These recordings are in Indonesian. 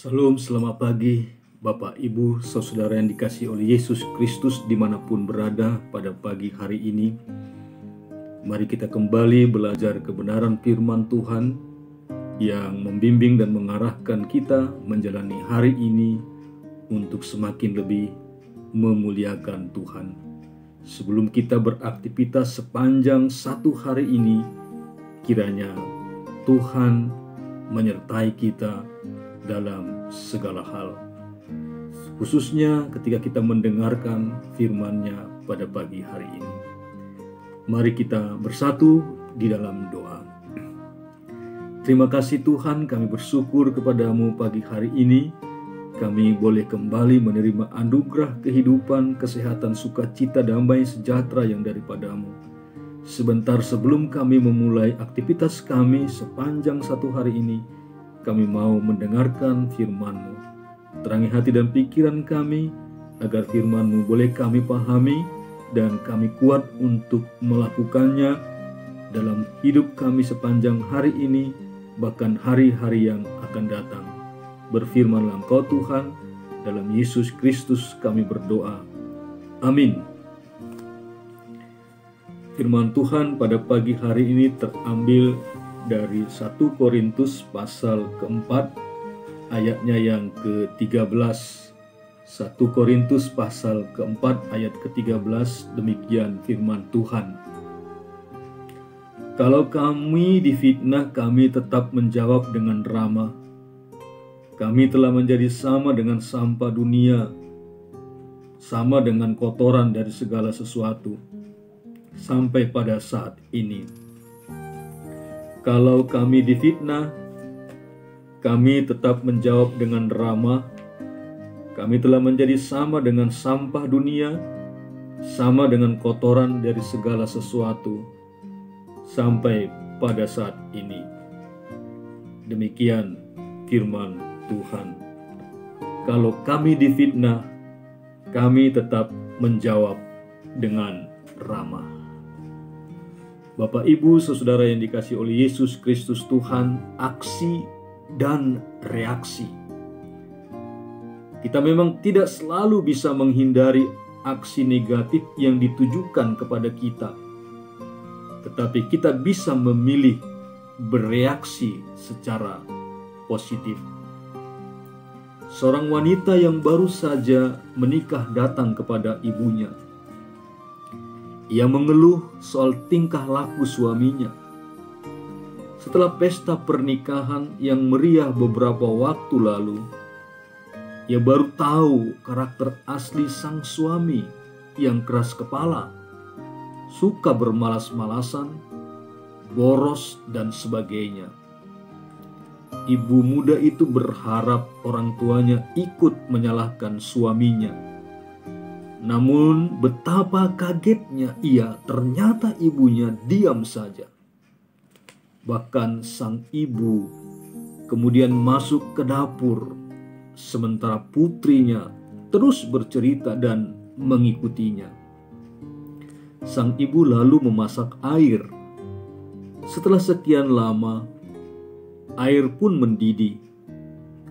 Salam, selamat pagi Bapak, Ibu, saudara yang dikasihi oleh Yesus Kristus dimanapun berada pada pagi hari ini. Mari kita kembali belajar kebenaran firman Tuhan yang membimbing dan mengarahkan kita menjalani hari ini untuk semakin lebih memuliakan Tuhan. Sebelum kita beraktivitas sepanjang satu hari ini, kiranya Tuhan menyertai kita dalam segala hal, khususnya ketika kita mendengarkan firman-Nya pada pagi hari ini. Mari kita bersatu di dalam doa. Terima kasih Tuhan, kami bersyukur kepadamu pagi hari ini. Kami boleh kembali menerima anugerah kehidupan, kesehatan, sukacita, damai, sejahtera yang daripadamu. Sebentar sebelum kami memulai aktivitas kami sepanjang satu hari ini, kami mau mendengarkan firman-Mu. Terangi hati dan pikiran kami, agar firman-Mu boleh kami pahami dan kami kuat untuk melakukannya dalam hidup kami sepanjang hari ini, bahkan hari-hari yang akan datang. Berfirmanlah Engkau Tuhan, dalam Yesus Kristus kami berdoa. Amin. Firman Tuhan pada pagi hari ini terambil dari 1 Korintus pasal keempat, ayatnya yang ke-13. 1 Korintus pasal keempat, ayat ke-13, demikian firman Tuhan. Kalau kami difitnah, kami tetap menjawab dengan ramah. Kami telah menjadi sama dengan sampah dunia, sama dengan kotoran dari segala sesuatu, sampai pada saat ini. Kalau kami difitnah, kami tetap menjawab dengan ramah. Kami telah menjadi sama dengan sampah dunia, sama dengan kotoran dari segala sesuatu, sampai pada saat ini. Demikian firman Tuhan. Kalau kami difitnah, kami tetap menjawab dengan ramah. Bapak, Ibu, saudara yang dikasihi oleh Yesus Kristus Tuhan, aksi dan reaksi. Kita memang tidak selalu bisa menghindari aksi negatif yang ditujukan kepada kita. Tetapi kita bisa memilih bereaksi secara positif. Seorang wanita yang baru saja menikah datang kepada ibunya. Ia mengeluh soal tingkah laku suaminya. Setelah pesta pernikahan yang meriah beberapa waktu lalu, ia baru tahu karakter asli sang suami yang keras kepala, suka bermalas-malasan, boros, dan sebagainya. Ibu muda itu berharap orang tuanya ikut menyalahkan suaminya. Namun betapa kagetnya ia, ternyata ibunya diam saja. Bahkan sang ibu kemudian masuk ke dapur, sementara putrinya terus bercerita dan mengikutinya. Sang ibu lalu memasak air. Setelah sekian lama, air pun mendidih.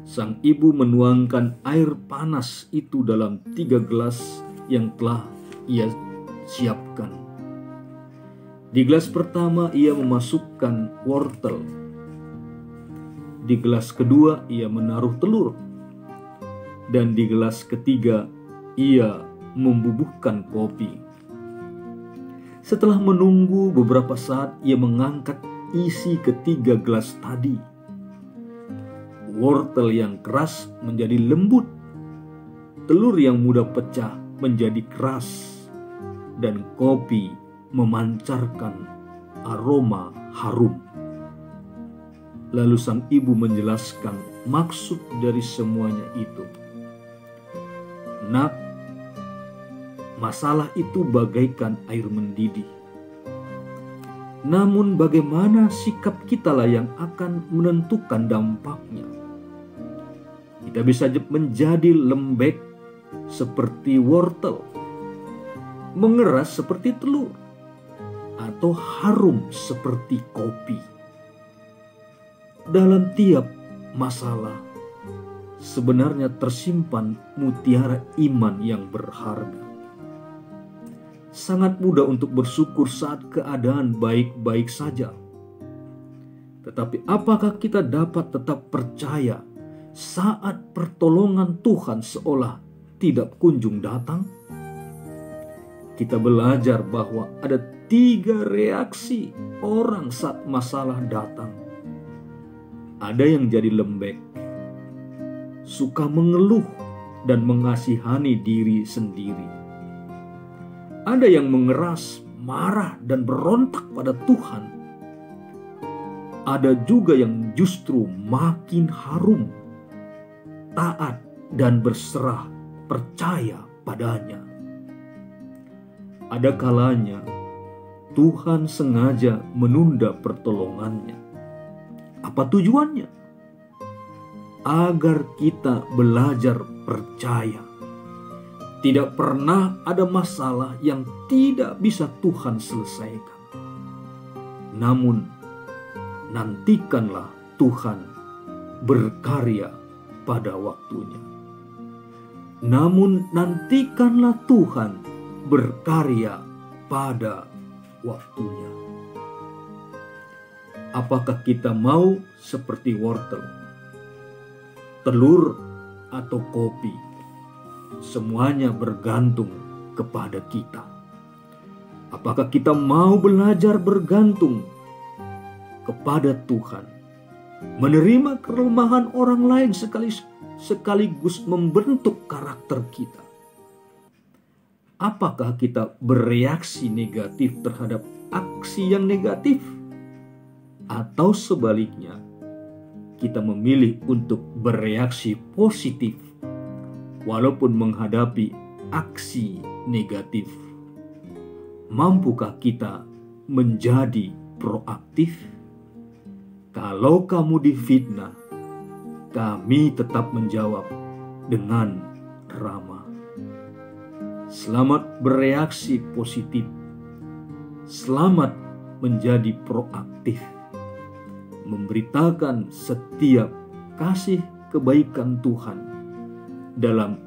Sang ibu menuangkan air panas itu dalam 3 gelas yang telah ia siapkan. Di gelas pertama ia memasukkan wortel. Di gelas kedua ia menaruh telur. Dan di gelas ketiga ia membubuhkan kopi. Setelah menunggu beberapa saat, ia mengangkat isi ketiga gelas tadi. Wortel yang keras menjadi lembut. Telur yang mudah pecah menjadi keras, dan kopi memancarkan aroma harum. Lalu sang ibu menjelaskan maksud dari semuanya itu. Nak, masalah itu bagaikan air mendidih. Namun bagaimana sikap kitalah yang akan menentukan dampaknya. Kita bisa menjadi lembek seperti wortel, mengeras seperti telur, atau harum seperti kopi. Dalam tiap masalah, sebenarnya tersimpan mutiara iman yang berharga. Sangat mudah untuk bersyukur saat keadaan baik-baik saja. Tetapi apakah kita dapat tetap percaya saat pertolongan Tuhan seolah tidak kunjung datang? Kita belajar bahwa ada 3 reaksi orang saat masalah datang. Ada yang jadi lembek, suka mengeluh dan mengasihani diri sendiri. Ada yang mengeras, marah dan berontak pada Tuhan. Ada juga yang justru makin harum, taat dan berserah percaya padanya. Ada kalanya Tuhan sengaja menunda pertolongannya. Apa tujuannya? Agar kita belajar percaya. Tidak pernah ada masalah yang tidak bisa Tuhan selesaikan. Namun, nantikanlah Tuhan berkarya pada waktunya. Namun, nantikanlah Tuhan berkarya pada waktunya. Apakah kita mau seperti wortel, telur, atau kopi? Semuanya bergantung kepada kita. Apakah kita mau belajar bergantung kepada Tuhan, menerima kelemahan orang lain sekaligus membentuk karakter kita? Apakah kita bereaksi negatif terhadap aksi yang negatif? Atau sebaliknya, kita memilih untuk bereaksi positif walaupun menghadapi aksi negatif? Mampukah kita menjadi proaktif? Kalau kamu difitnah, kami tetap menjawab dengan ramah. Selamat bereaksi positif. Selamat menjadi proaktif. Memberitakan setiap kasih kebaikan Tuhan dalam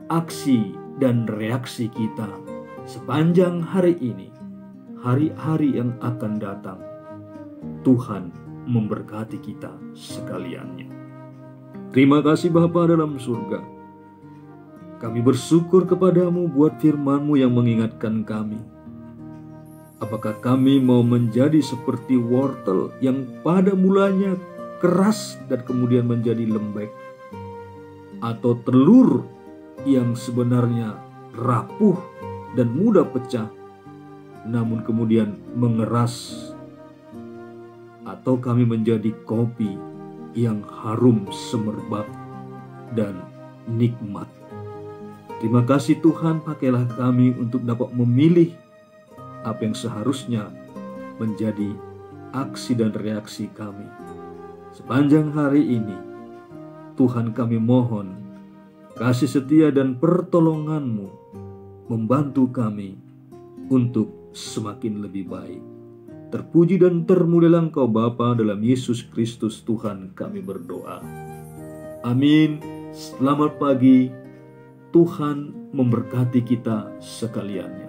aksi dan reaksi kita sepanjang hari ini, hari-hari yang akan datang. Tuhan memberkati kita sekaliannya. Terima kasih Bapa dalam surga. Kami bersyukur kepadamu buat firman-Mu yang mengingatkan kami. Apakah kami mau menjadi seperti wortel yang pada mulanya keras dan kemudian menjadi lembek? Atau telur yang sebenarnya rapuh dan mudah pecah, namun kemudian mengeras? Atau kami menjadi kopi yang harum semerbak dan nikmat? Terima kasih Tuhan, pakailah kami untuk dapat memilih apa yang seharusnya menjadi aksi dan reaksi kami sepanjang hari ini. Tuhan, kami mohon kasih setia dan pertolongan-Mu membantu kami untuk semakin lebih baik. Terpuji dan termulialah Engkau Bapa, dalam Yesus Kristus Tuhan kami berdoa. Amin. Selamat pagi. Tuhan memberkati kita sekalian.